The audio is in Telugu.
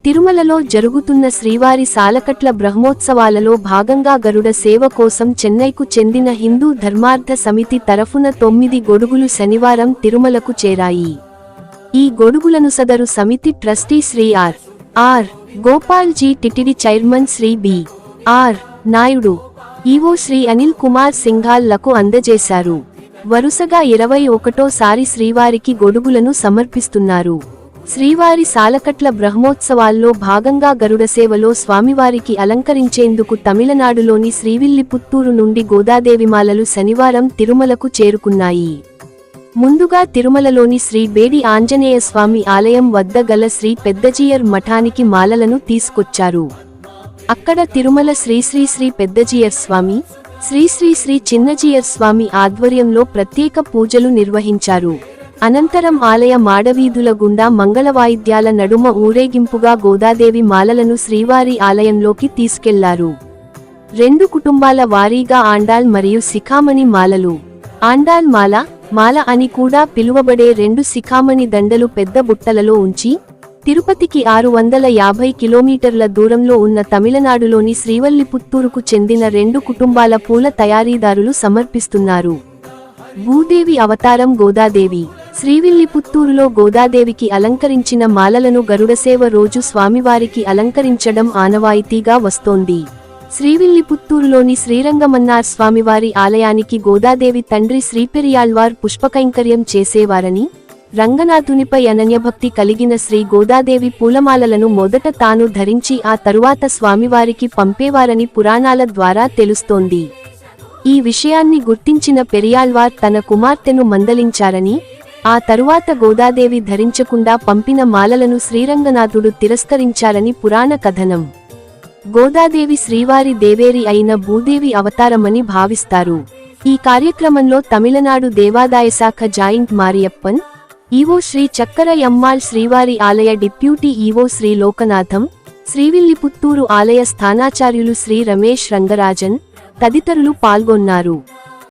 తిరుమలలో జరుగుతున్న శ్రీవారి సాలకట్ల బ్రహ్మోత్సవాలలో భాగంగా గరుడ సేవ కోసం చెన్నైకు చెందిన హిందూ ధర్మార్థ సమితి తరఫున 9 గొడుగులు శనివారం తిరుమలకు చేరాయి. ఈ గొడుగులను సదరు సమితి trustee Shri R. Gopal ji, TTD chairman Shri B R. Naidu, EO Shri Anil Kumar Singhal లకు అందజేశారు. వరుసగా 21వ శ్రీవారికి గొడుగులను సమర్పిస్తున్నారు. శ్రీవారి సాలకట్ల బ్రహ్మోత్సవాల్లో భాగంగా గరుడ సేవలో స్వామివారికి అలంకరించేందుకు తమిళనాడులోని శ్రీవిల్లిపుత్తూరు నుండి గోదాదేవిమాలలు శనివారం తిరుమలకు చేరుకున్నాయి. ముందుగా తిరుమలలోని శ్రీ బేడి ఆంజనేయ స్వామి ఆలయం వద్ద గల శ్రీ పెద్దజీయర్ మఠానికి మాలలను తీసుకొచ్చారు. అక్కడ తిరుమల శ్రీ శ్రీ శ్రీ పెద్దజీయర్ స్వామి, శ్రీ శ్రీ శ్రీ చిన్నజీయర్ స్వామి ఆధ్వర్యంలో ప్రత్యేక పూజలు నిర్వహించారు. అనంతరం ఆలయ మాడవీధుల గుండా మంగళవాయిద్యాల నడుమ ఊరేగింపుగా గోదాదేవి మాలలను శ్రీవారి ఆలయంలోకి తీసుకెళ్లారు. 2 కుటుంబాల వారీగా ఆండాల్ మరియు శిఖామణి మాలలు, ఆండాల్ మాల అని కూడా పిలువబడే 2 శిఖామణి దండలు పెద్ద బుట్టలలో ఉంచి తిరుపతికి 650 కిలోమీటర్ల దూరంలో ఉన్న తమిళనాడులోని శ్రీవల్లిపుత్తూరుకు చెందిన 2 కుటుంబాల పూల తయారీదారులు సమర్పిస్తున్నారు. భూదేవి అవతారం గోదాదేవి. శ్రీవిల్లిపుత్తూరులో గోదాదేవికి అలంకరించిన మాలలను గరుడసేవ రోజు స్వామివారికి అలంకరించడం ఆనవాయితీగా వస్తోంది. శ్రీవిల్లిపుత్తూరులోని శ్రీరంగమన్నార్ స్వామివారి ఆలయానికి గోదాదేవి తండ్రి శ్రీపెరియాళ్వార్ పుష్పకైంకర్యం చేసేవారని, రంగనాథునిపై అనన్యభక్తి కలిగిన శ్రీ గోదాదేవి పూలమాలలను మొదట తాను ధరించి ఆ తరువాత స్వామివారికి పంపేవారని పురాణాల ద్వారా తెలుస్తోంది. ఈ విషయాన్ని గుర్తించిన పెరియాళ్వార్ తన కుమార్తెను మందలించారని, ఆ తరువాత గోదాదేవి ధరించకుండా పంపిన మాలలను శ్రీరంగనాథుడు తిరస్కరించారని పురాణ కథనం. గోదాదేవి శ్రీవారి దేవేరి అయిన భూదేవి అవతారమని భావిస్తారు. ఈ కార్యక్రమంలో తమిళనాడు దేవాదాయ శాఖ జాయింట్ మారియప్పన్, ఈవో శ్రీ చక్కర యమ్మాళ్, శ్రీవారి ఆలయ డిప్యూటీ ఈవో శ్రీ లోకనాథం, శ్రీవిల్లిపుత్తూరు ఆలయ స్థానాచార్యులు శ్రీ రమేష్ రంగరాజన్ తదితరులు పాల్గొన్నారు.